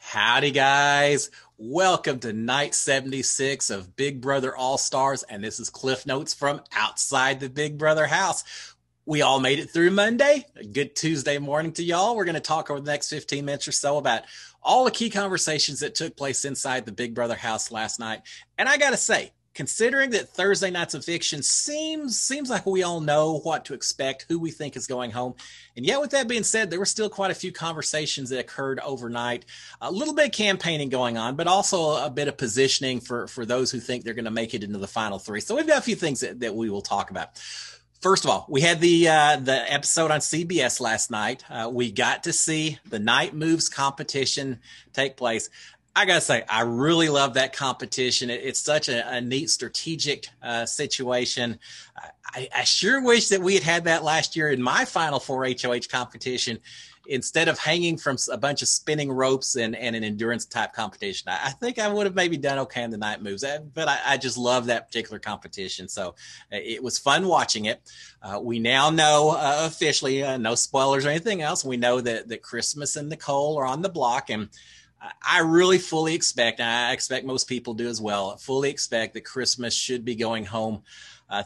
Howdy, guys. Welcome to night 76 of Big Brother All Stars. And this is Cliff Notes from outside the Big Brother house. We all made it through Monday. A good Tuesday morning to y'all. We're going to talk over the next 15 minutes or so about all the key conversations that took place inside the Big Brother house last night. And I got to say, considering that Thursday night's eviction seems like we all know what to expect, who we think is going home. And yet, with that being said, there were still quite a few conversations that occurred overnight. A little bit of campaigning going on, but also a bit of positioning for those who think they're going to make it into the final three. So we've got a few things that we will talk about. First of all, we had the episode on CBS last night. We got to see the Night Moves competition take place. I gotta say, I really love that competition. It's such a neat strategic situation. I sure wish that we had that last year in my Final Four HOH competition instead of hanging from a bunch of spinning ropes and an endurance type competition. I think I would have maybe done okay in the Night Moves, but I just love that particular competition. So it was fun watching it. We now know officially, no spoilers or anything else. We know that Christmas and Nicole are on the block, and I really fully expect, and I expect most people do as well, fully expect that Christmas should be going home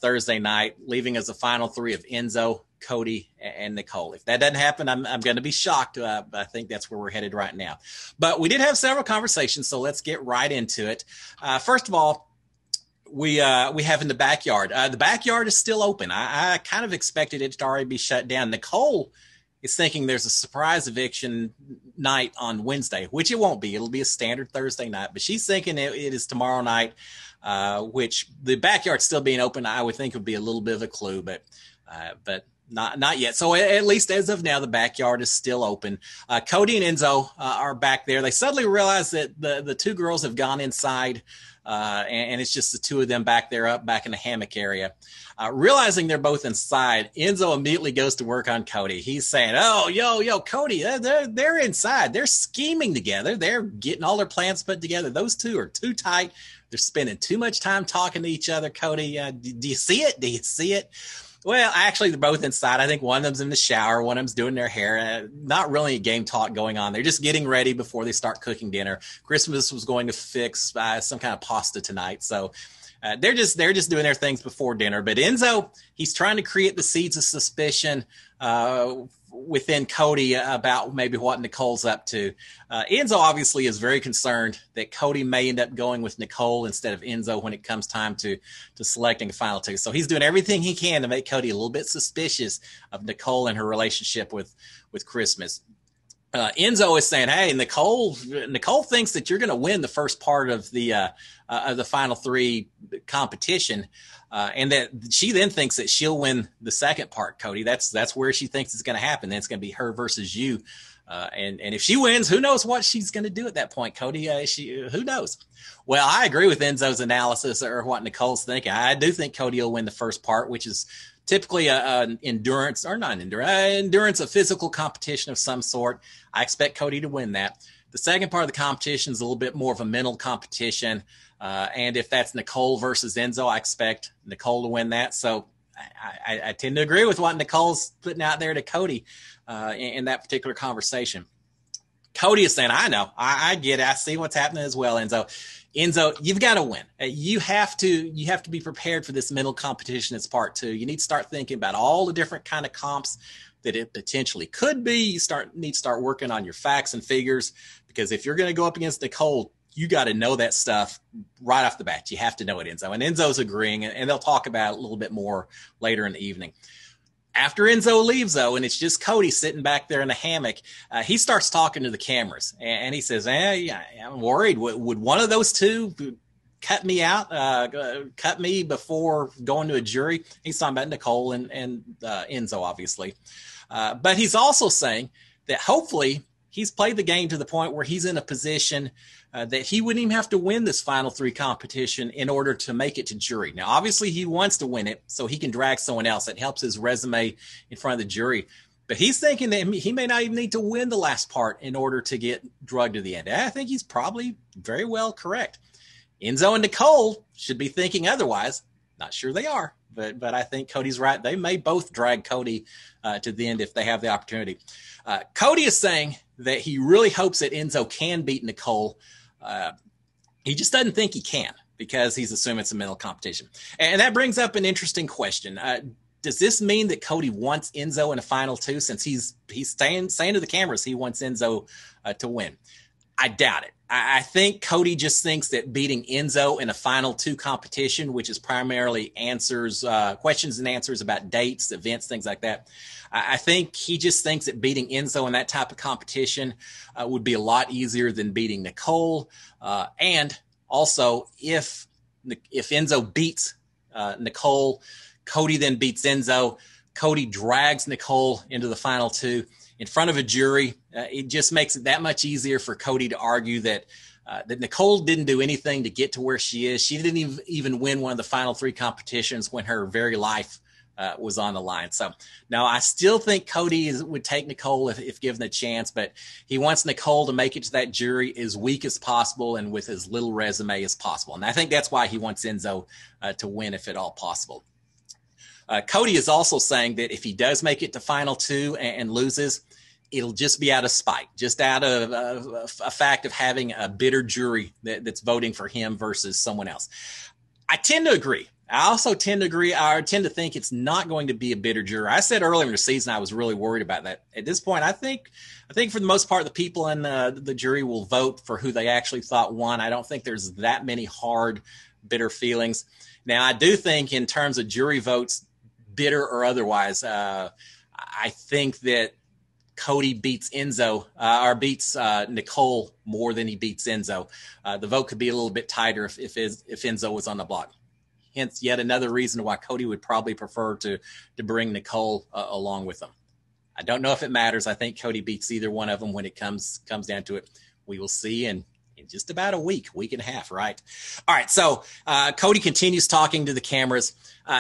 Thursday night, leaving as a final three of Enzo, Cody, and Nicole. If that doesn't happen, I'm going to be shocked. I think that's where we're headed right now. But we did have several conversations, so let's get right into it. First of all, we have in the backyard. The backyard is still open. I kind of expected it to already be shut down. Nicole is thinking there's a surprise eviction night on Wednesday, which it won't be. It'll be a standard Thursday night, but she's thinking it is tomorrow night, which the backyard still being open, I would think would be a little bit of a clue, but not yet. So at least as of now, the backyard is still open. Cody and Enzo are back there. They suddenly realize that the two girls have gone inside, and it's just the two of them back there, back in the hammock area. Realizing they're both inside, Enzo immediately goes to work on Cody. He's saying, "Oh, yo, Cody, they're inside. They're scheming together. They're getting all their plans put together. Those two are too tight. They're spending too much time talking to each other. Cody, do you see it? Do you see it?" Well, actually, they're both inside. I think one of them's in the shower. One of them's doing their hair. Not really a game talk going on. They're just getting ready before they start cooking dinner. Christmas was going to fix some kind of pasta tonight. So they're just doing their things before dinner. But Enzo, he's trying to create the seeds of suspicion within Cody about maybe what Nicole's up to. Enzo obviously is very concerned that Cody may end up going with Nicole instead of Enzo when it comes time to selecting a final two. So he's doing everything he can to make Cody a little bit suspicious of Nicole and her relationship with Christmas. Enzo is saying, "Hey, Nicole thinks that you're going to win the first part of the final three competition, and that she then thinks that she'll win the second part, Cody. That's where she thinks it's going to happen. Then it's going to be her versus you, and if she wins, who knows what she's going to do at that point, Cody? Who knows?" Well, I agree with Enzo's analysis or what Nicole's thinking. I do think Cody will win the first part, which is typically an endurance, a physical competition of some sort. I expect Cody to win that. The second part of the competition is a little bit more of a mental competition. And if that's Nicole versus Enzo, I expect Nicole to win that. So I tend to agree with what Nicole's putting out there to Cody in that particular conversation. Cody is saying, "I know, I get it. I see what's happening as well, Enzo. Enzo, you've got to win. You have to be prepared for this mental competition. It's part two. You need to start thinking about all the different kind of comps that it potentially could be. You need to start working on your facts and figures, because if you're going to go up against Nicole, you got to know that stuff right off the bat. You have to know it, Enzo." And Enzo's agreeing, and they'll talk about it a little bit more later in the evening. After Enzo leaves, though, and it's just Cody sitting back there in the hammock, he starts talking to the cameras, and he says, "Yeah, I'm worried. Would one of those two cut me out, cut me before going to a jury?" He's talking about Nicole and Enzo, obviously. But he's also saying that hopefully he's played the game to the point where he's in a position that he wouldn't even have to win this final three competition in order to make it to jury. Now, obviously, he wants to win it so he can drag someone else. It helps his resume in front of the jury. But he's thinking that he may not even need to win the last part in order to get drugged to the end. And I think he's probably very well correct. Enzo and Nicole should be thinking otherwise. Not sure they are, but I think Cody's right. They may both drag Cody to the end if they have the opportunity. Cody is saying that he really hopes that Enzo can beat Nicole. He just doesn't think he can because he's assuming it's a mental competition. And that brings up an interesting question. Does this mean that Cody wants Enzo in a final two, since he's saying to the cameras he wants Enzo to win? I doubt it. I think Cody just thinks that beating Enzo in a final two competition, which is primarily questions and answers about dates, events, things like that. I think he just thinks that beating Enzo in that type of competition would be a lot easier than beating Nicole. And also, if Enzo beats Nicole, Cody then beats Enzo. Cody drags Nicole into the final two in front of a jury. It just makes it that much easier for Cody to argue that Nicole didn't do anything to get to where she is. She didn't even win one of the final three competitions when her very life was on the line. So, no, I still think Cody would take Nicole if given a chance, but he wants Nicole to make it to that jury as weak as possible and with as little resume as possible. And I think that's why he wants Enzo to win, if at all possible. Cody is also saying that if he does make it to final two and loses, it'll just be out of spite, just out of a fact of having a bitter jury that's voting for him versus someone else. I tend to agree. I also tend to think it's not going to be a bitter jury. I said earlier in the season I was really worried about that. At this point, I think for the most part, the people in the jury will vote for who they actually thought won. I don't think there's that many hard, bitter feelings. Now, I do think in terms of jury votes, bitter or otherwise, I think that Cody beats Enzo or beats Nicole more than he beats Enzo. The vote could be a little bit tighter if Enzo was on the block. Hence, yet another reason why Cody would probably prefer to bring Nicole along with him. I don't know if it matters. I think Cody beats either one of them when it comes down to it. We will see in just about a week and a half, right? All right, so Cody continues talking to the cameras.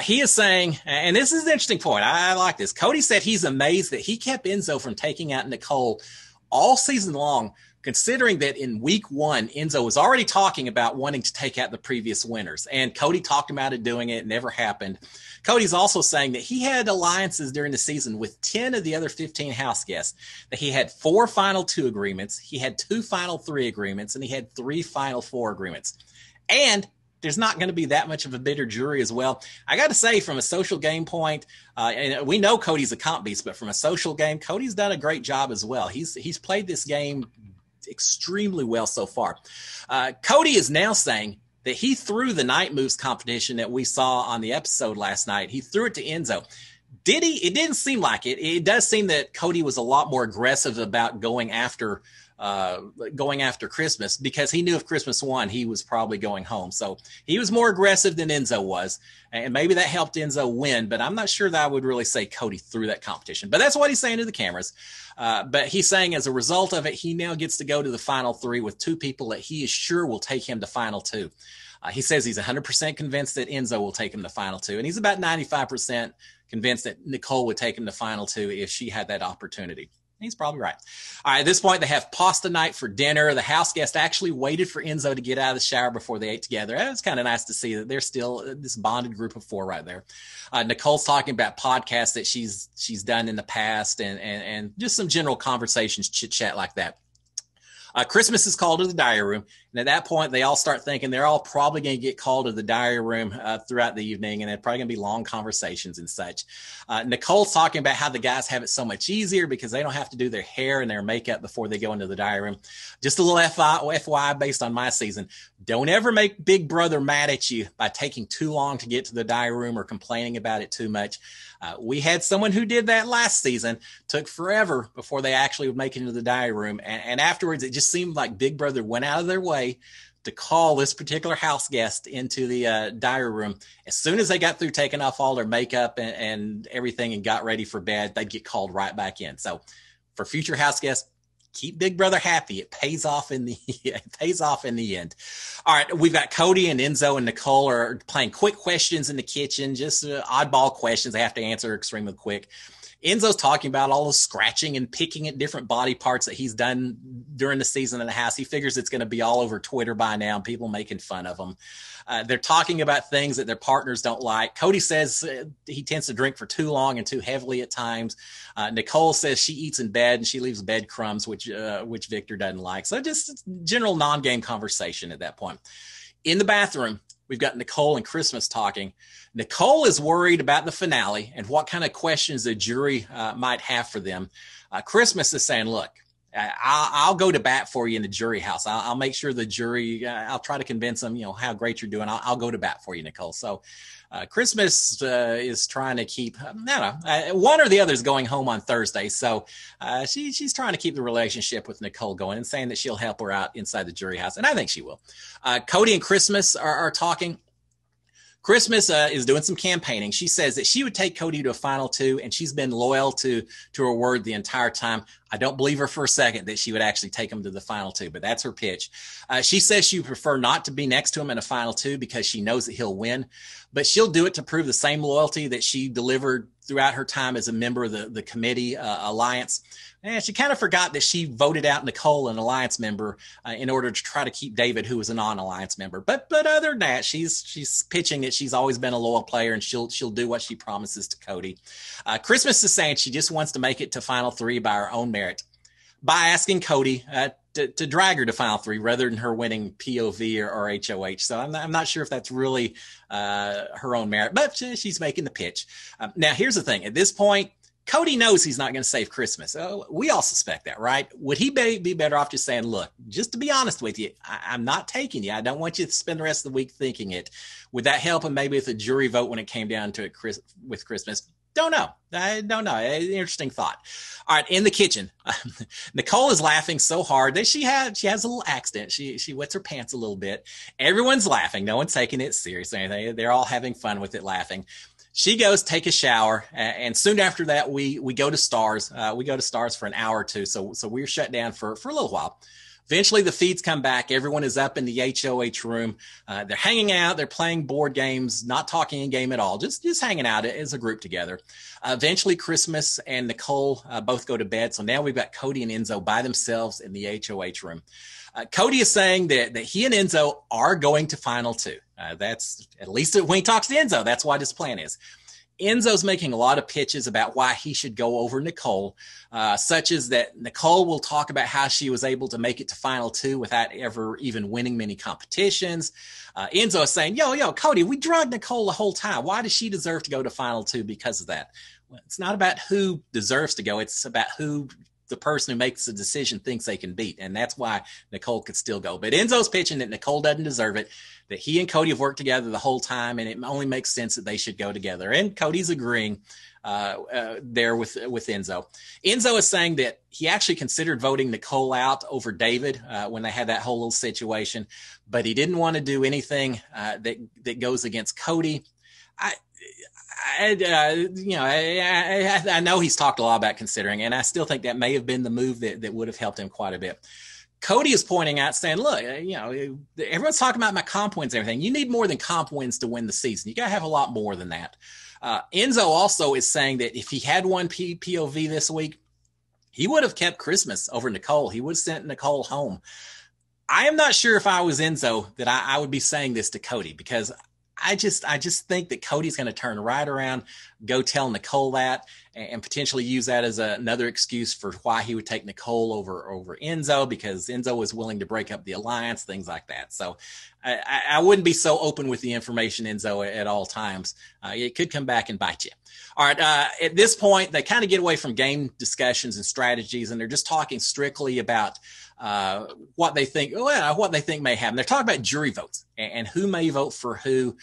He is saying, and this is an interesting point. I like this. Cody said he's amazed that he kept Enzo from taking out Nicole all season long, considering that in week one, Enzo was already talking about wanting to take out the previous winners. And Cody talked him out of doing it. It never happened. Cody's also saying that he had alliances during the season with 10 of the other 15 house guests, that he had 4 final 2 agreements, he had 2 final 3 agreements, and he had 3 final 4 agreements. And there's not going to be that much of a bitter jury as well. I got to say, from a social game point, and we know Cody's a comp beast, but from a social game, Cody's done a great job as well. He's played this game extremely well so far. Cody is now saying that he threw the night moves competition that we saw on the episode last night. He threw it to Enzo. Did he? It didn't seem like it. It does seem that Cody was a lot more aggressive about going after Christmas, because he knew if Christmas won, he was probably going home. So he was more aggressive than Enzo was, and maybe that helped Enzo win, but I'm not sure that I would really say Cody threw that competition. But that's what he's saying to the cameras. But he's saying as a result of it, he now gets to go to the final 3 with 2 people that he is sure will take him to final 2. He says he's 100% convinced that Enzo will take him to final 2, and he's about 95% convinced that Nicole would take him to final 2 if she had that opportunity. He's probably right. All right, at this point, they have pasta night for dinner. The house guest actually waited for Enzo to get out of the shower before they ate together. It was kind of nice to see that they're still this bonded group of 4 right there. Nicole's talking about podcasts that she's done in the past and just some general conversations, chit-chat like that. Christmas is called to the diary room. And at that point, they all start thinking they're all probably going to get called to the diary room throughout the evening. And they're probably going to be long conversations and such. Nicole's talking about how the guys have it so much easier because they don't have to do their hair and their makeup before they go into the diary room. Just a little FYI based on my season. Don't ever make Big Brother mad at you by taking too long to get to the diary room or complaining about it too much. We had someone who did that last season, took forever before they actually would make it into the diary room. And afterwards, it just seemed like Big Brother went out of their way to call this particular house guest into the diary room. As soon as they got through taking off all their makeup and everything and got ready for bed, they'd get called right back in. So for future house guests, keep Big Brother happy. It pays off in the end. All right, we've got Cody and Enzo and Nicole are playing quick questions in the kitchen, just oddball questions they have to answer extremely quick. Enzo's talking about all the scratching and picking at different body parts that he's done during the season in the house. He figures it's going to be all over Twitter by now, people making fun of him. They're talking about things that their partners don't like. Cody says he tends to drink for too long and too heavily at times. Nicole says she eats in bed and she leaves bed crumbs, which Victor doesn't like. So just general non-game conversation at that point. In the bathroom, we've got Nicole and Christmas talking. Nicole is worried about the finale and what kind of questions the jury might have for them. Christmas is saying, look, I'll go to bat for you in the jury house. I'll make sure the jury, I'll try to convince them, how great you're doing. I'll go to bat for you, Nicole. So Christmas is trying to keep, one or the other is going home on Thursday. So she's trying to keep the relationship with Nicole going and saying that she'll help her out inside the jury house. And I think she will. Cody and Christmas are talking. Christmas is doing some campaigning. She says that she would take Cody to a final two, and she's been loyal to her word the entire time. I don't believe her for a second that she would actually take him to the final two, but that's her pitch. She says she would prefer not to be next to him in a final two because she knows that he'll win, but she'll do it to prove the same loyalty that she delivered throughout her time as a member of the committee alliance. And she kind of forgot that she voted out Nicole, an alliance member, in order to try to keep David, who was a non-alliance member. But other than that, she's pitching that she's always been a loyal player and she'll do what she promises to Cody. Christmas is saying she just wants to make it to final three by her own merit, by asking Cody to drag her to final three rather than her winning POV or HOH. So I'm not sure if that's really her own merit, but she's making the pitch. Now, here's the thing. At this point, Cody knows he's not going to save Christmas. We all suspect that, right? Would he be better off just saying, look, just to be honest with you, I'm not taking you. I don't want you to spend the rest of the week thinking it. Would that help him maybe with a jury vote when it came down to it with Christmas? Don't know. I don't know. Interesting thought. All right, in the kitchen, Nicole is laughing so hard that she has a little accident. She wets her pants a little bit. Everyone's laughing. No one's taking it serious or anything. They're all having fun with it, laughing. She goes take a shower, and soon after that, we go to Stars. We go to Stars for an hour or two, so we're shut down for a little while. Eventually, the feeds come back. Everyone is up in the HOH room. They're hanging out. They're playing board games, not talking in game at all, just hanging out as a group together. Eventually, Christmas and Nicole both go to bed. So now we've got Cody and Enzo by themselves in the HOH room. Cody is saying that he and Enzo are going to final two. That's at least when he talks to Enzo. That's what his plan is. Enzo's making a lot of pitches about why he should go over Nicole, such as that Nicole will talk about how she was able to make it to final two without ever even winning many competitions. Enzo is saying, yo, Cody, we drugged Nicole the whole time. Why does she deserve to go to final two because of that? Well, it's not about who deserves to go. It's about who the person who makes the decision thinks they can beat. And that's why Nicole could still go. But Enzo's pitching that Nicole doesn't deserve it, that he and Cody have worked together the whole time, and it only makes sense that they should go together. And Cody's agreeing there with Enzo. Enzo is saying that he actually considered voting Nicole out over David when they had that whole little situation, but he didn't want to do anything that goes against Cody. I know he's talked a lot about considering, and I still think that may have been the move that would have helped him quite a bit. Cody is pointing out, saying, look, everyone's talking about my comp wins and everything. You need more than comp wins to win the season. You got to have a lot more than that. Enzo also is saying that if he had won POV this week, he would have kept Christmas over Nicole. He would have sent Nicole home. I am not sure if I was Enzo that I would be saying this to Cody, because I just think that Cody's going to turn right around, go tell Nicole that, and potentially use that as another excuse for why he would take Nicole over Enzo, because Enzo was willing to break up the alliance, things like that. So I wouldn't be so open with the information, Enzo, at all times. It could come back and bite you. All right. At this point, they kind of get away from game discussions and strategies, and they're just talking strictly about what they think may happen. They're talking about jury votes and who may vote for who.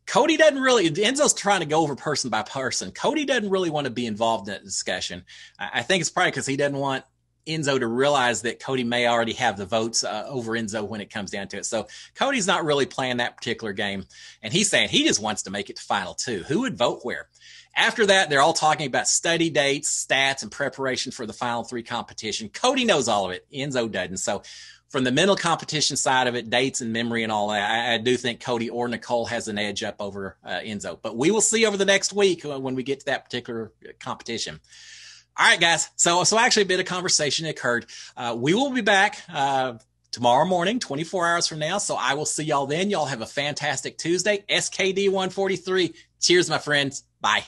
Cody doesn't really, Enzo's trying to go over person by person. Cody doesn't really want to be involved in that discussion. I think it's probably because he doesn't want Enzo to realize that Cody may already have the votes over Enzo when it comes down to it. So Cody's not really playing that particular game. And he's saying he just wants to make it to final two. Who would vote where? After that, they're all talking about study dates, stats, and preparation for the final three competition. Cody knows all of it. Enzo doesn't. So from the mental competition side of it, dates and memory and all that, I do think Cody or Nicole has an edge up over Enzo. But we will see over the next week when we get to that particular competition. All right, guys. So actually a bit of conversation occurred. We will be back tomorrow morning, 24 hours from now. So I will see y'all then. Y'all have a fantastic Tuesday. SKD 143. Cheers, my friends. Bye.